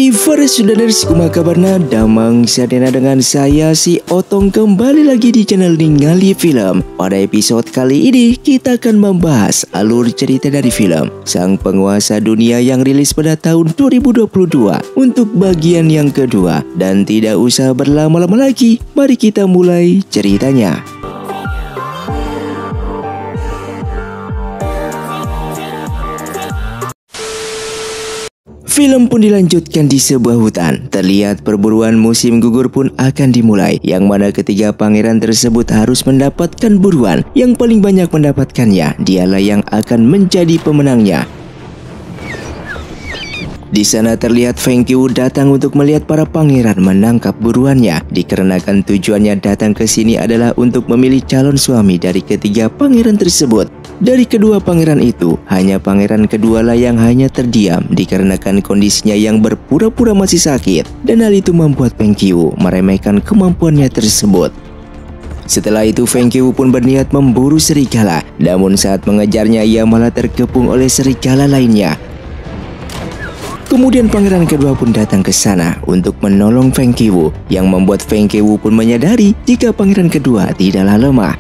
Hai Farsudaners, kumaha kabarna? Damang sadena dengan saya si Otong kembali lagi di channel Ningali Film. Pada episode kali ini kita akan membahas alur cerita dari film Sang Penguasa Dunia yang rilis pada tahun 2022 untuk bagian yang kedua. Dan tidak usah berlama-lama lagi, mari kita mulai ceritanya. Film pun dilanjutkan di sebuah hutan. Terlihat perburuan musim gugur pun akan dimulai, yang mana ketiga pangeran tersebut harus mendapatkan buruan. Yang paling banyak mendapatkannya, dialah yang akan menjadi pemenangnya. Di sana terlihat Feng Qiu datang untuk melihat para pangeran menangkap buruannya, dikarenakan tujuannya datang ke sini adalah untuk memilih calon suami dari ketiga pangeran tersebut. Dari kedua pangeran itu, hanya pangeran kedua lah yang hanya terdiam dikarenakan kondisinya yang berpura-pura masih sakit, dan hal itu membuat Feng Qiu meremehkan kemampuannya tersebut. Setelah itu Feng Qiu pun berniat memburu serigala, namun saat mengejarnya ia malah terkepung oleh serigala lainnya. Kemudian pangeran kedua pun datang ke sana untuk menolong Feng Qiu, yang membuat Feng Qiu pun menyadari jika pangeran kedua tidaklah lemah.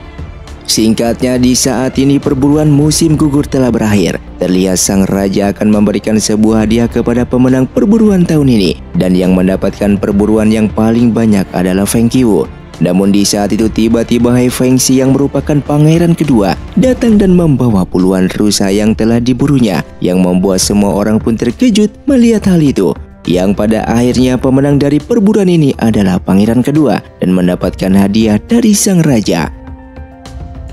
Singkatnya, di saat ini perburuan musim gugur telah berakhir. Terlihat sang raja akan memberikan sebuah hadiah kepada pemenang perburuan tahun ini, dan yang mendapatkan perburuan yang paling banyak adalah Feng Qiu. Namun di saat itu tiba-tiba Hai Fengxi yang merupakan pangeran kedua datang dan membawa puluhan rusa yang telah diburunya, yang membuat semua orang pun terkejut melihat hal itu. Yang pada akhirnya pemenang dari perburuan ini adalah pangeran kedua dan mendapatkan hadiah dari sang raja.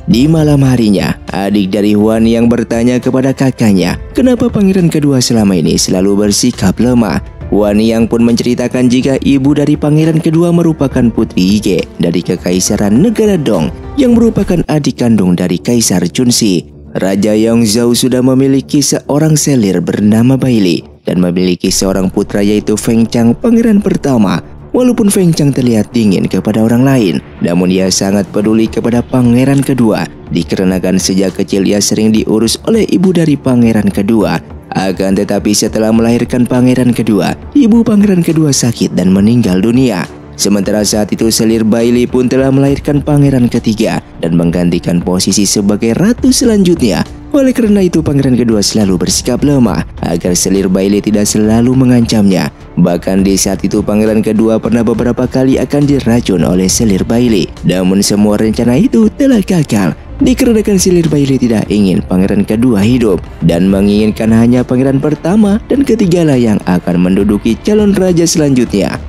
Di malam harinya, adik dari Huan yang bertanya kepada kakaknya, kenapa pangeran kedua selama ini selalu bersikap lemah. Huan Yang pun menceritakan jika ibu dari pangeran kedua merupakan Putri Yige dari Kekaisaran Negara Dong, yang merupakan adik kandung dari Kaisar Chunxi. Raja Yongzhou sudah memiliki seorang selir bernama Baili dan memiliki seorang putra yaitu Feng Chang, pangeran pertama. Walaupun Feng Chang terlihat dingin kepada orang lain, namun ia sangat peduli kepada pangeran kedua, dikarenakan sejak kecil ia sering diurus oleh ibu dari pangeran kedua. Akan tetapi setelah melahirkan pangeran kedua, ibu pangeran kedua sakit dan meninggal dunia. Sementara saat itu selir Baili pun telah melahirkan pangeran ketiga dan menggantikan posisi sebagai ratu selanjutnya. Oleh karena itu pangeran kedua selalu bersikap lemah agar selir Baili tidak selalu mengancamnya. Bahkan di saat itu pangeran kedua pernah beberapa kali akan diracun oleh selir Baili. Namun semua rencana itu telah gagal, dikarenakan selir Baili tidak ingin pangeran kedua hidup dan menginginkan hanya pangeran pertama dan ketiga lah yang akan menduduki calon raja selanjutnya.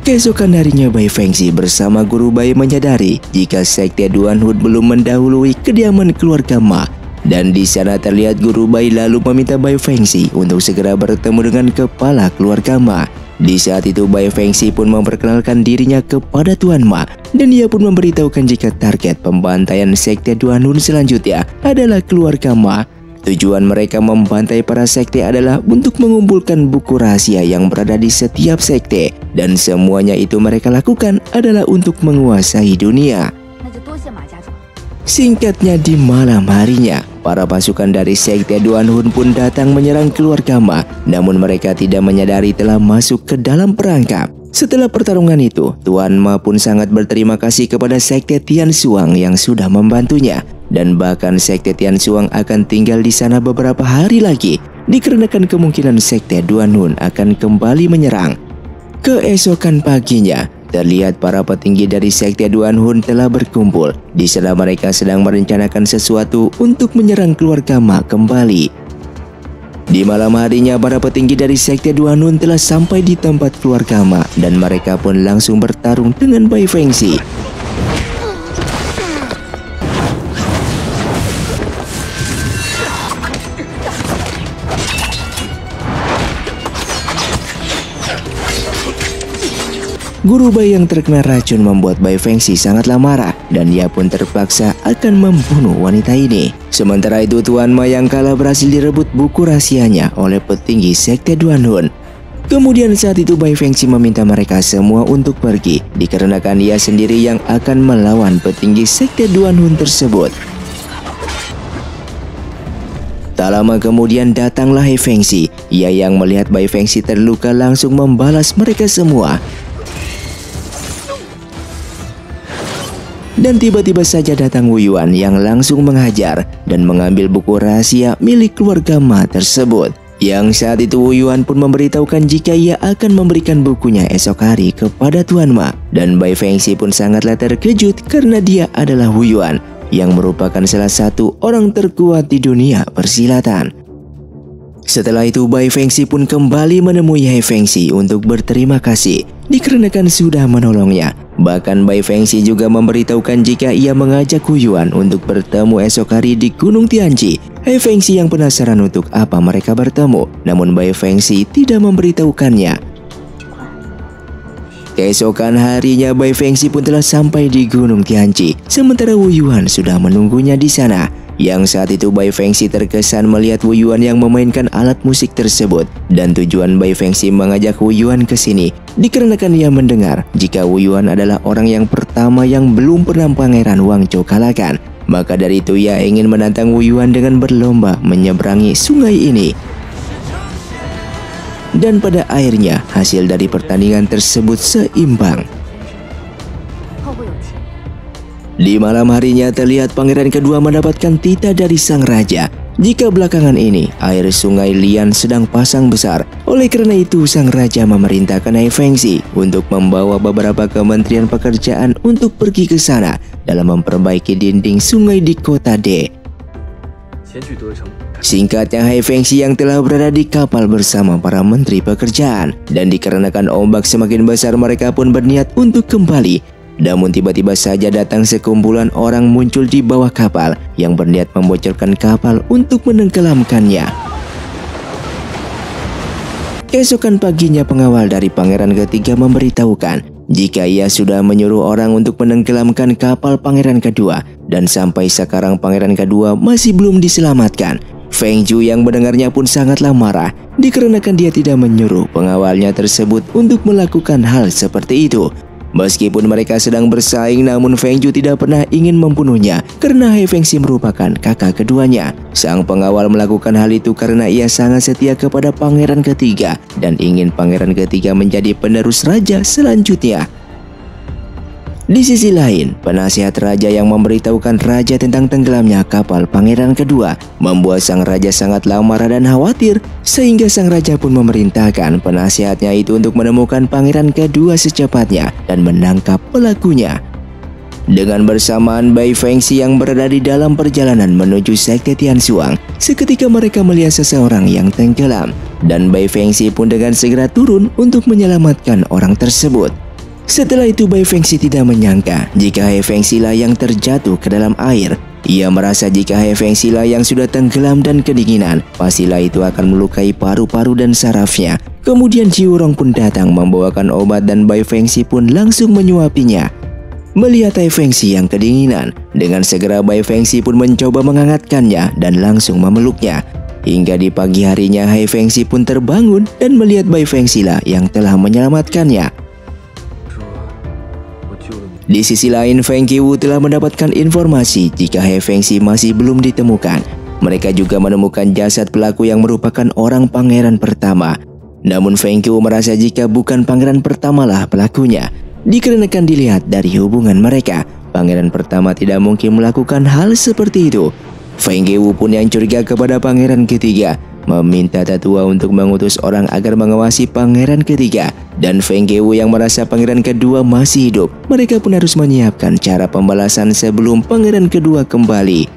Keesokan harinya Bai Fengxi bersama guru Bai menyadari jika sekte Duanhun belum mendahului kediaman keluarga Ma. Dan di sana terlihat guru Bai lalu meminta Bai Fengxi untuk segera bertemu dengan kepala keluarga Ma. Di saat itu Bai Fengxi pun memperkenalkan dirinya kepada Tuan Ma, dan ia pun memberitahukan jika target pembantaian sekte Duanhun selanjutnya adalah keluarga Ma. Tujuan mereka membantai para sekte adalah untuk mengumpulkan buku rahasia yang berada di setiap sekte, dan semuanya itu mereka lakukan adalah untuk menguasai dunia. Singkatnya, di malam harinya para pasukan dari sekte Duanhun pun datang menyerang keluarga Ma, namun mereka tidak menyadari telah masuk ke dalam perangkap. Setelah pertarungan itu, Tuan Ma pun sangat berterima kasih kepada sekte Tianshuang yang sudah membantunya, dan bahkan sekte Tianshuang akan tinggal di sana beberapa hari lagi, dikarenakan kemungkinan sekte Duanhun akan kembali menyerang. Keesokan paginya, terlihat para petinggi dari sekte Duanhun telah berkumpul. Di sana mereka sedang merencanakan sesuatu untuk menyerang keluarga Ma kembali. Di malam harinya para petinggi dari sekte Duanhun telah sampai di tempat keluarga Ma, dan mereka pun langsung bertarung dengan Bai Fengxi. Guru Bai yang terkena racun membuat Bai Fengxi sangatlah marah, dan ia pun terpaksa akan membunuh wanita ini. Sementara itu Tuan Ma yang kalah berhasil direbut buku rahasianya oleh petinggi sekte Duanhun. Kemudian saat itu Bai Fengxi meminta mereka semua untuk pergi, dikarenakan ia sendiri yang akan melawan petinggi sekte Duanhun tersebut. Tak lama kemudian datanglah He Fengxi. Ia yang melihat Bai Fengxi terluka langsung membalas mereka semua. Dan tiba-tiba saja datang Wu Yuan yang langsung menghajar dan mengambil buku rahasia milik keluarga Ma tersebut. Yang saat itu Wu Yuan pun memberitahukan jika ia akan memberikan bukunya esok hari kepada Tuan Ma. Dan Bai Fengxi pun sangatlah terkejut karena dia adalah Wu Yuan yang merupakan salah satu orang terkuat di dunia persilatan. Setelah itu Bai Fengxi pun kembali menemui He Fengxi untuk berterima kasih dikarenakan sudah menolongnya. Bahkan Bai Fengxi juga memberitahukan jika ia mengajak Wu Yuan untuk bertemu esok hari di Gunung Tianji. He Fengxi yang penasaran untuk apa mereka bertemu, namun Bai Fengxi tidak memberitahukannya. Keesokan harinya Bai Fengxi pun telah sampai di Gunung Tianji, sementara Wu Yuan sudah menunggunya di sana. Yang saat itu Bai Fengxi terkesan melihat Wu Yuan yang memainkan alat musik tersebut, dan tujuan Bai Fengxi mengajak Wu Yuan ke sini dikarenakan ia mendengar jika Wu Yuan adalah orang yang pertama yang belum pernah Pangeran Wang Chou kalahkan. Maka dari itu ia ingin menantang Wu Yuan dengan berlomba menyeberangi sungai ini. Dan pada akhirnya hasil dari pertandingan tersebut seimbang. Di malam harinya terlihat pangeran kedua mendapatkan titah dari sang raja. Jika belakangan ini air sungai Lian sedang pasang besar, oleh karena itu sang raja memerintahkan He Fengxi untuk membawa beberapa kementerian pekerjaan untuk pergi ke sana dalam memperbaiki dinding sungai di kota De. Singkatnya He Fengxi yang telah berada di kapal bersama para menteri pekerjaan, dan dikarenakan ombak semakin besar mereka pun berniat untuk kembali. Namun tiba-tiba saja datang sekumpulan orang muncul di bawah kapal yang berniat membocorkan kapal untuk menenggelamkannya. Keesokan paginya pengawal dari pangeran ketiga memberitahukan jika ia sudah menyuruh orang untuk menenggelamkan kapal pangeran kedua, dan sampai sekarang pangeran kedua masih belum diselamatkan. Feng Zhu yang mendengarnya pun sangatlah marah dikarenakan dia tidak menyuruh pengawalnya tersebut untuk melakukan hal seperti itu. Meskipun mereka sedang bersaing, namun Feng Zhu tidak pernah ingin membunuhnya karena He Fengxi merupakan kakak keduanya. Sang pengawal melakukan hal itu karena ia sangat setia kepada pangeran ketiga dan ingin pangeran ketiga menjadi penerus raja selanjutnya. Di sisi lain, penasihat raja yang memberitahukan raja tentang tenggelamnya kapal pangeran kedua membuat sang raja sangatlah marah dan khawatir, sehingga sang raja pun memerintahkan penasihatnya itu untuk menemukan pangeran kedua secepatnya dan menangkap pelakunya. Dengan bersamaan Bai Fengxi yang berada di dalam perjalanan menuju sekte Tianxuang, seketika mereka melihat seseorang yang tenggelam, dan Bai Fengxi pun dengan segera turun untuk menyelamatkan orang tersebut. Setelah itu Bai Fengxi tidak menyangka jika He Fengxi lah yang terjatuh ke dalam air. Ia merasa jika He Fengxi lah yang sudah tenggelam dan kedinginan, pastilah itu akan melukai paru-paru dan sarafnya. Kemudian Jiurong pun datang membawakan obat dan Bai Fengxi pun langsung menyuapinya. Melihat He Fengxi yang kedinginan, dengan segera Bai Fengxi pun mencoba menghangatkannya dan langsung memeluknya. Hingga di pagi harinya He Fengxi pun terbangun dan melihat Bai Fengxi lah yang telah menyelamatkannya. Di sisi lain, Feng Qiwu telah mendapatkan informasi jika He Fengxi masih belum ditemukan. Mereka juga menemukan jasad pelaku yang merupakan orang pangeran pertama. Namun Feng Qiwu merasa jika bukan pangeran pertama lah pelakunya, dikarenakan dilihat dari hubungan mereka, pangeran pertama tidak mungkin melakukan hal seperti itu. Feng Qiwu pun yang curiga kepada pangeran ketiga, meminta tetua untuk mengutus orang agar mengawasi pangeran ketiga. Dan Feng Qiwu yang merasa pangeran kedua masih hidup, mereka pun harus menyiapkan cara pembalasan sebelum pangeran kedua kembali.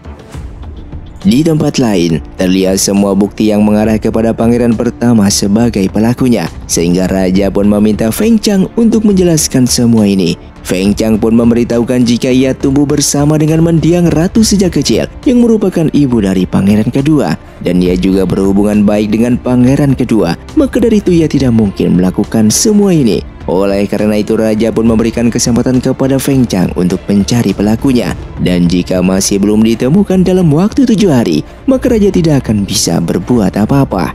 Di tempat lain, terlihat semua bukti yang mengarah kepada pangeran pertama sebagai pelakunya, sehingga raja pun meminta Feng Chang untuk menjelaskan semua ini. Feng Chang pun memberitahukan jika ia tumbuh bersama dengan mendiang ratu sejak kecil yang merupakan ibu dari pangeran kedua, dan ia juga berhubungan baik dengan pangeran kedua. Maka dari itu ia tidak mungkin melakukan semua ini. Oleh karena itu raja pun memberikan kesempatan kepada Feng Chang untuk mencari pelakunya, dan jika masih belum ditemukan dalam waktu 7 hari, maka raja tidak akan bisa berbuat apa-apa.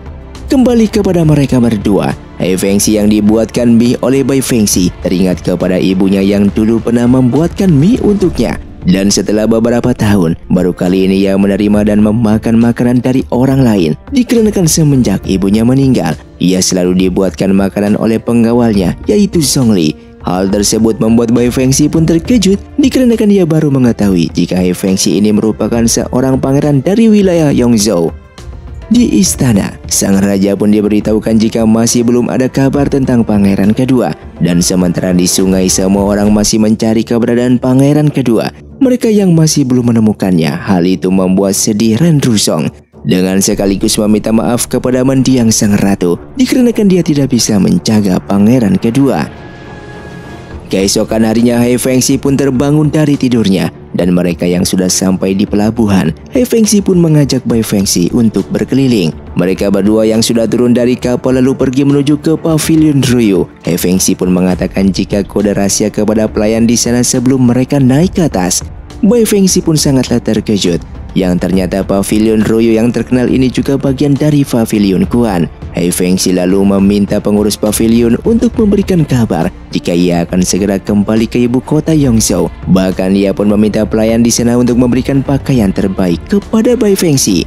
Kembali kepada mereka berdua, He Fengxi yang dibuatkan mie oleh Bai Fengxi teringat kepada ibunya yang dulu pernah membuatkan mie untuknya. Dan setelah beberapa tahun, baru kali ini ia menerima dan memakan makanan dari orang lain. Dikarenakan semenjak ibunya meninggal, ia selalu dibuatkan makanan oleh pengawalnya, yaitu Zhongli. Hal tersebut membuat Bai Fengxi pun terkejut dikarenakan ia baru mengetahui jika Hai Fengxi ini merupakan seorang pangeran dari wilayah Yongzhou. Di istana, sang raja pun diberitahukan jika masih belum ada kabar tentang pangeran kedua. Dan sementara di sungai semua orang masih mencari keberadaan pangeran kedua, mereka yang masih belum menemukannya. Hal itu membuat sedih Ren Rusong dengan sekaligus meminta maaf kepada mendiang sang ratu dikarenakan dia tidak bisa menjaga pangeran kedua. Keesokan harinya Hai Fengxi pun terbangun dari tidurnya dan mereka yang sudah sampai di pelabuhan, Hai Fengxi pun mengajak Bai Fengxi untuk berkeliling. Mereka berdua yang sudah turun dari kapal lalu pergi menuju ke pavilion Ruyu. Hai Fengxi pun mengatakan jika kode rahasia kepada pelayan di sana sebelum mereka naik ke atas. Bai Fengxi pun sangatlah terkejut yang ternyata pavilion Ruyu yang terkenal ini juga bagian dari pavilion Kuan. Hai Fengxi lalu meminta pengurus pavilion untuk memberikan kabar jika ia akan segera kembali ke ibu kota Yongzhou. Bahkan ia pun meminta pelayan di sana untuk memberikan pakaian terbaik kepada Bai Fengxi.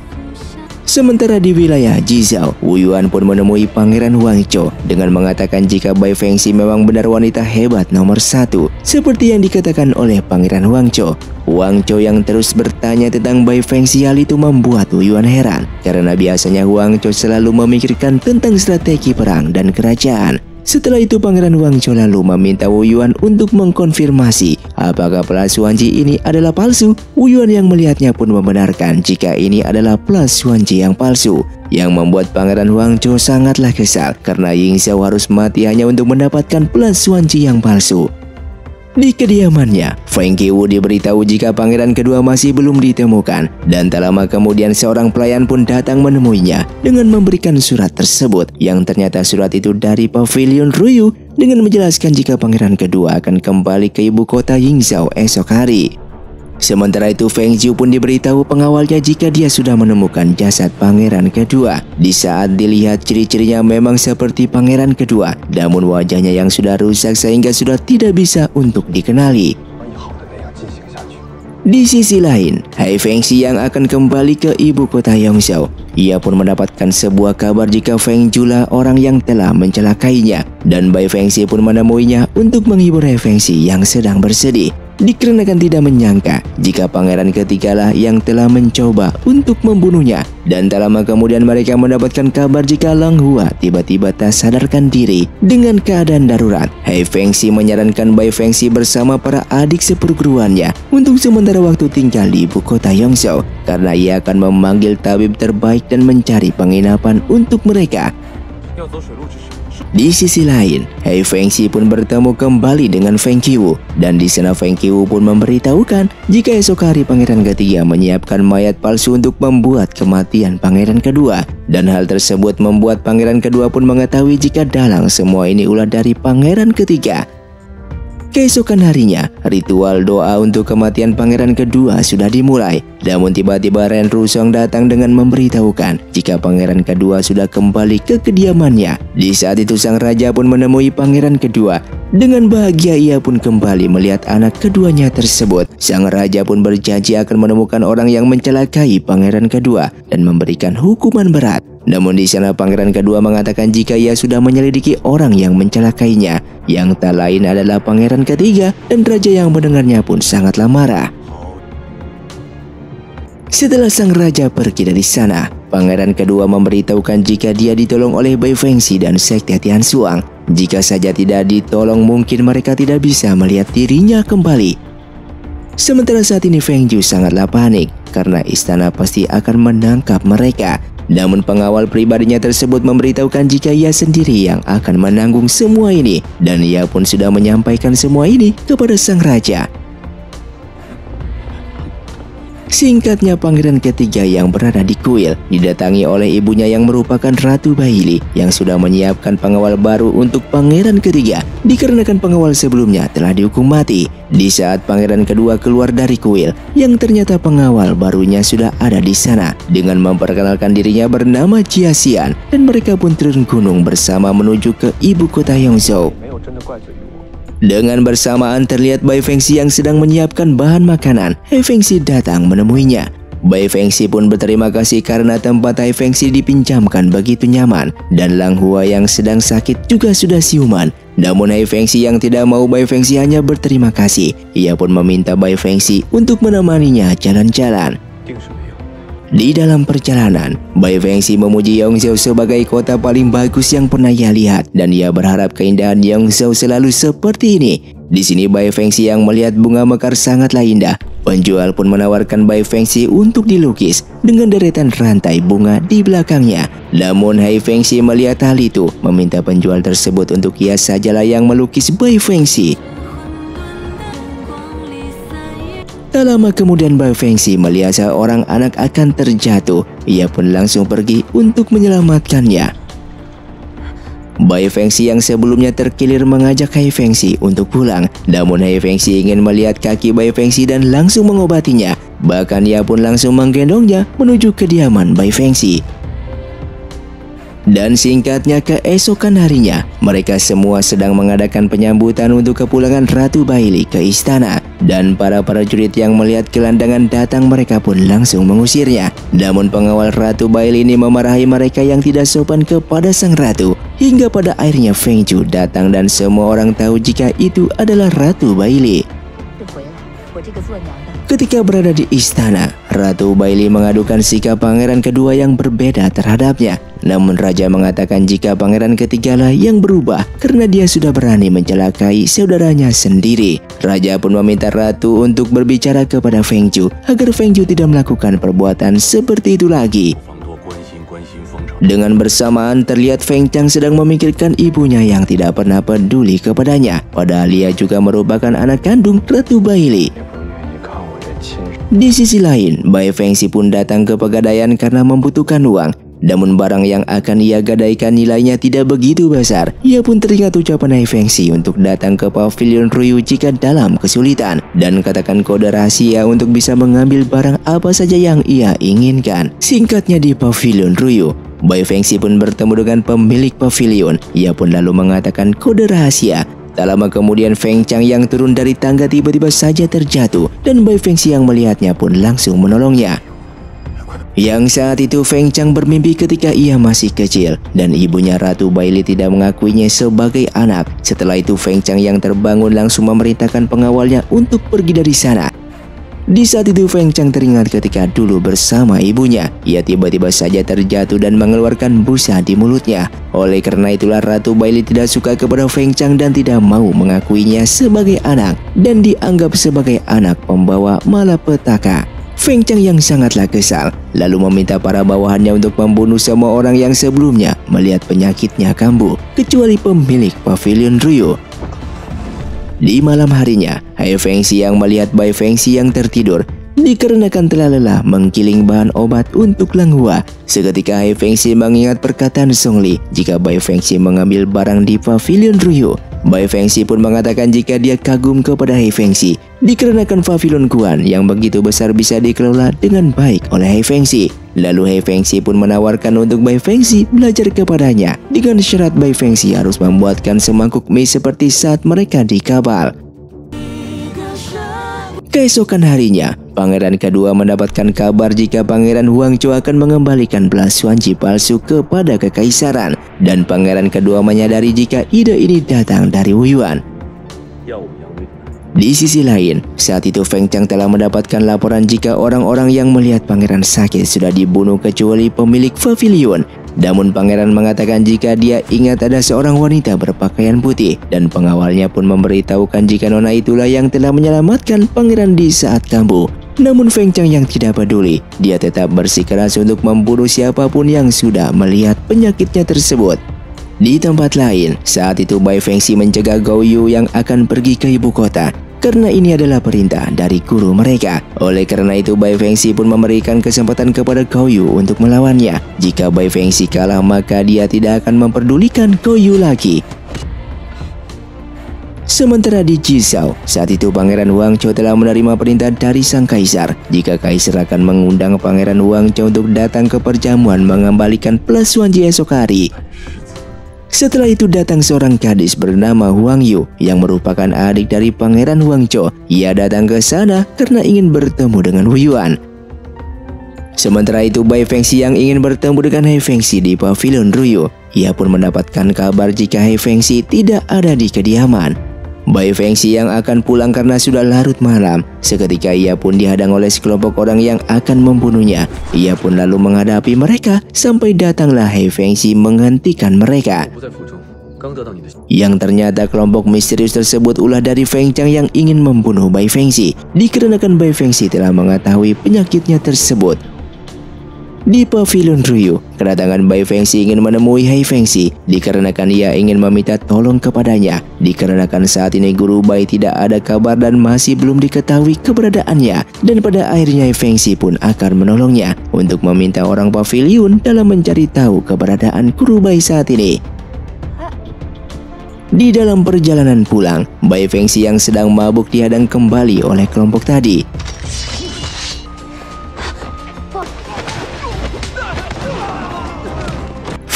Sementara di wilayah Jizhou, Wu Yuan pun menemui Pangeran Huang Zhou dengan mengatakan jika Bai Fengxi memang benar wanita hebat nomor 1 seperti yang dikatakan oleh Pangeran Huang Zhou. Huang Zhou yang terus bertanya tentang Bai Fengxi, hal itu membuat Wu Yuan heran karena biasanya Huang Zhou selalu memikirkan tentang strategi perang dan kerajaan. Setelah itu Pangeran Huang Zhou lalu meminta Wu Yuan untuk mengkonfirmasi apakah Plus Wanji ini adalah palsu. Wu Yuan yang melihatnya pun membenarkan jika ini adalah Plus Wanji yang palsu, yang membuat Pangeran Huang Zhou sangatlah kesal karena Ying Xiao harus mati hanya untuk mendapatkan Plus Wanji yang palsu. Di kediamannya, Feng Qiwu diberitahu jika pangeran kedua masih belum ditemukan dan tak lama kemudian seorang pelayan pun datang menemuinya dengan memberikan surat tersebut yang ternyata surat itu dari pavilion Ruyu dengan menjelaskan jika pangeran kedua akan kembali ke ibu kota Yingzhou esok hari. Sementara itu Feng Zhiu pun diberitahu pengawalnya jika dia sudah menemukan jasad pangeran kedua. Di saat dilihat ciri-cirinya memang seperti pangeran kedua, namun wajahnya yang sudah rusak sehingga sudah tidak bisa untuk dikenali. Di sisi lain, Hai Fengxi yang akan kembali ke ibu kota Yongzhou, ia pun mendapatkan sebuah kabar jika Feng Zhu lah orang yang telah mencelakainya dan Bai Fengxi pun menemuinya untuk menghibur Hai Fengxi yang sedang bersedih. Dikarenakan tidak menyangka jika pangeran ketiga lah yang telah mencoba untuk membunuhnya. Dan tak lama kemudian mereka mendapatkan kabar jika Lang Hua tiba-tiba tak sadarkan diri dengan keadaan darurat. Hai Fengxi menyarankan Bai Fengxi bersama para adik seperguruannya untuk sementara waktu tinggal di ibu kota Yongzhou karena ia akan memanggil tabib terbaik dan mencari penginapan untuk mereka. Di sisi lain, Hai Fengxi pun bertemu kembali dengan Feng Qiwu dan di sana Feng Qiwu pun memberitahukan jika esok hari pangeran ketiga menyiapkan mayat palsu untuk membuat kematian pangeran kedua, dan hal tersebut membuat pangeran kedua pun mengetahui jika dalang semua ini ulah dari pangeran ketiga. Keesokan harinya, ritual doa untuk kematian pangeran kedua sudah dimulai. Namun tiba-tiba Ren Rusong datang dengan memberitahukan jika pangeran kedua sudah kembali ke kediamannya. Di saat itu sang raja pun menemui pangeran kedua. Dengan bahagia ia pun kembali melihat anak keduanya tersebut. Sang raja pun berjanji akan menemukan orang yang mencelakai pangeran kedua dan memberikan hukuman berat. Namun di sana pangeran kedua mengatakan jika ia sudah menyelidiki orang yang mencelakainya, yang tak lain adalah pangeran ketiga, dan raja yang mendengarnya pun sangatlah marah. Setelah sang raja pergi dari sana, pangeran kedua memberitahukan jika dia ditolong oleh Bai Fengxi dan Sekte Tian Xuang. Jika saja tidak ditolong mungkin mereka tidak bisa melihat dirinya kembali. Sementara saat ini Feng Zhu sangatlah panik karena istana pasti akan menangkap mereka. Namun pengawal pribadinya tersebut memberitahukan jika ia sendiri yang akan menanggung semua ini, dan ia pun sudah menyampaikan semua ini kepada sang raja. Singkatnya pangeran ketiga yang berada di kuil didatangi oleh ibunya yang merupakan Ratu Baili yang sudah menyiapkan pengawal baru untuk pangeran ketiga dikarenakan pengawal sebelumnya telah dihukum mati. Di saat pangeran kedua keluar dari kuil, yang ternyata pengawal barunya sudah ada di sana dengan memperkenalkan dirinya bernama Jia Xian, dan mereka pun turun gunung bersama menuju ke ibu kota Yongzhou. Dengan bersamaan terlihat Bai Fengxi yang sedang menyiapkan bahan makanan. Hai Fengxi datang menemuinya. Bai Fengxi pun berterima kasih karena tempat Hai Fengxi dipinjamkan begitu nyaman. Dan Lang Hua yang sedang sakit juga sudah siuman. Namun Hai Fengxi yang tidak mau Bai Fengxi hanya berterima kasih. Ia pun meminta Bai Fengxi untuk menemaninya jalan-jalan. Di dalam perjalanan, Bai Fengxi memuji Yongzhou sebagai kota paling bagus yang pernah ia lihat dan ia berharap keindahan Yongzhou selalu seperti ini. Di sini Bai Fengxi yang melihat bunga mekar sangatlah indah. Penjual pun menawarkan Bai Fengxi untuk dilukis dengan deretan rantai bunga di belakangnya. Namun Hai Fengxi melihat hal itu, meminta penjual tersebut untuk ia sajalah yang melukis Bai Fengxi. Tak lama kemudian Bai Fengxi melihat seorang anak akan terjatuh. Ia pun langsung pergi untuk menyelamatkannya. Bai Fengxi yang sebelumnya terkilir mengajak Hai Fengxi untuk pulang. Namun Hai Fengxi ingin melihat kaki Bai Fengxi dan langsung mengobatinya. Bahkan ia pun langsung menggendongnya menuju kediaman Bai Fengxi. Dan singkatnya keesokan harinya, mereka semua sedang mengadakan penyambutan untuk kepulangan Ratu Baili ke istana. Dan para prajurit yang melihat gelandangan datang mereka pun langsung mengusirnya. Namun pengawal Ratu Baili ini memarahi mereka yang tidak sopan kepada sang ratu. Hingga pada akhirnya Feng Zhu datang dan semua orang tahu jika itu adalah Ratu Baili. Ketika berada di istana, Ratu Baili mengadukan sikap pangeran kedua yang berbeda terhadapnya. Namun raja mengatakan jika pangeran ketigalah yang berubah karena dia sudah berani mencelakai saudaranya sendiri. Raja pun meminta ratu untuk berbicara kepada Feng Zhu agar Feng Zhu tidak melakukan perbuatan seperti itu lagi. Dengan bersamaan terlihat Feng Chang sedang memikirkan ibunya yang tidak pernah peduli kepadanya. Padahal ia juga merupakan anak kandung Ratu Baili. Di sisi lain, Bai Fengxi pun datang ke pegadaian karena membutuhkan uang. Namun barang yang akan ia gadaikan nilainya tidak begitu besar. Ia pun teringat ucapan Hai Fengxi untuk datang ke pavilion Ruyu jika dalam kesulitan. Dan katakan kode rahasia untuk bisa mengambil barang apa saja yang ia inginkan. Singkatnya di pavilion Ruyu, Bai Fengxi pun bertemu dengan pemilik pavilion. Ia pun lalu mengatakan kode rahasia. Tak lama kemudian Feng Chang yang turun dari tangga tiba-tiba saja terjatuh dan Bai Fengxi yang melihatnya pun langsung menolongnya. Yang saat itu Feng Chang bermimpi ketika ia masih kecil dan ibunya Ratu Baili tidak mengakuinya sebagai anak. Setelah itu Feng Chang yang terbangun langsung memerintahkan pengawalnya untuk pergi dari sana. Di saat itu Feng Chang teringat ketika dulu bersama ibunya. Ia tiba-tiba saja terjatuh dan mengeluarkan busa di mulutnya. Oleh karena itulah Ratu Baili tidak suka kepada Feng Chang dan tidak mau mengakuinya sebagai anak. Dan dianggap sebagai anak pembawa malapetaka. Feng Chang yang sangatlah kesal lalu meminta para bawahannya untuk membunuh semua orang yang sebelumnya melihat penyakitnya kambuh. Kecuali pemilik pavilion Ruyu. Di malam harinya, Hai Fengxi yang melihat Bai Fengxi yang tertidur dikarenakan telah lelah menggiling bahan obat untuk Lang Hua. Seketika Hai Fengxi mengingat perkataan Song Li jika Bai Fengxi mengambil barang di pavilion Ruyu. Bai Fengxi pun mengatakan jika dia kagum kepada Hai Fengxi dikarenakan pavilion Guan yang begitu besar bisa dikelola dengan baik oleh Hai Fengxi. Lalu Hai Fengxi pun menawarkan untuk Bai Fengxi belajar kepadanya dengan syarat Bai Fengxi harus membuatkan semangkuk mie seperti saat mereka di kapal. Keesokan harinya, pangeran kedua mendapatkan kabar jika Pangeran Huangzhou akan mengembalikan belas Xuanji palsu kepada kekaisaran. Dan pangeran kedua menyadari jika ide ini datang dari Wu Yuan. Di sisi lain, saat itu Feng Chang telah mendapatkan laporan jika orang-orang yang melihat pangeran sakit sudah dibunuh kecuali pemilik pavilion. Namun pangeran mengatakan jika dia ingat ada seorang wanita berpakaian putih dan pengawalnya pun memberitahukan jika nona itulah yang telah menyelamatkan pangeran di saat kambuh. Namun Feng Chang yang tidak peduli, dia tetap bersikeras untuk membunuh siapapun yang sudah melihat penyakitnya tersebut. Di tempat lain, saat itu Bai Fengxi mencegah Gao Yu yang akan pergi ke ibu kota. Karena ini adalah perintah dari guru mereka. Oleh karena itu Bai Fengxi pun memberikan kesempatan kepada Gao Yu untuk melawannya. Jika Bai Fengxi kalah maka dia tidak akan memperdulikan Gao Yu lagi. Sementara di Jizhou, saat itu Pangeran Huangzhou telah menerima perintah dari sang kaisar jika kaisar akan mengundang Pangeran Huangzhou untuk datang ke perjamuan mengembalikan plus Xuanji esok hari. Setelah itu datang seorang gadis bernama Huang Yu yang merupakan adik dari Pangeran Huangzhou. Ia datang ke sana karena ingin bertemu dengan Wu Yuan. Sementara itu Bai Fengxi yang ingin bertemu dengan He Fengxi di pavilion Ruyu. Ia pun mendapatkan kabar jika He Fengxi tidak ada di kediaman. Bai Fengxi yang akan pulang karena sudah larut malam. Seketika ia pun dihadang oleh sekelompok orang yang akan membunuhnya. Ia pun lalu menghadapi mereka sampai datanglah He Fengxi menghentikan mereka. Yang ternyata kelompok misterius tersebut ulah dari Feng Chang yang ingin membunuh Bai Fengxi. Dikarenakan Bai Fengxi telah mengetahui penyakitnya tersebut. Di pavilion Ruyu, kedatangan Bai Fengxi ingin menemui He Fengxi dikarenakan ia ingin meminta tolong kepadanya. Dikarenakan saat ini guru Bai tidak ada kabar dan masih belum diketahui keberadaannya, dan pada akhirnya He Fengxi pun akan menolongnya untuk meminta orang pavilion dalam mencari tahu keberadaan guru Bai saat ini. Di dalam perjalanan pulang, Bai Fengxi yang sedang mabuk dihadang kembali oleh kelompok tadi.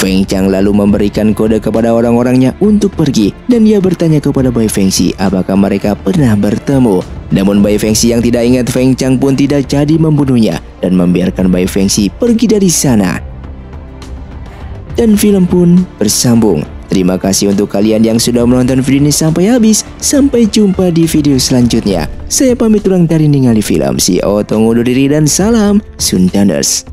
Feng Chang lalu memberikan kode kepada orang-orangnya untuk pergi dan ia bertanya kepada Bai Fengxi apakah mereka pernah bertemu. Namun Bai Fengxi yang tidak ingat Feng Chang pun tidak jadi membunuhnya dan membiarkan Bai Fengxi pergi dari sana. Dan film pun bersambung. Terima kasih untuk kalian yang sudah menonton video ini sampai habis. Sampai jumpa di video selanjutnya. Saya pamit ulang dari ningali film. Si Otong undur diri dan salam Sundaners.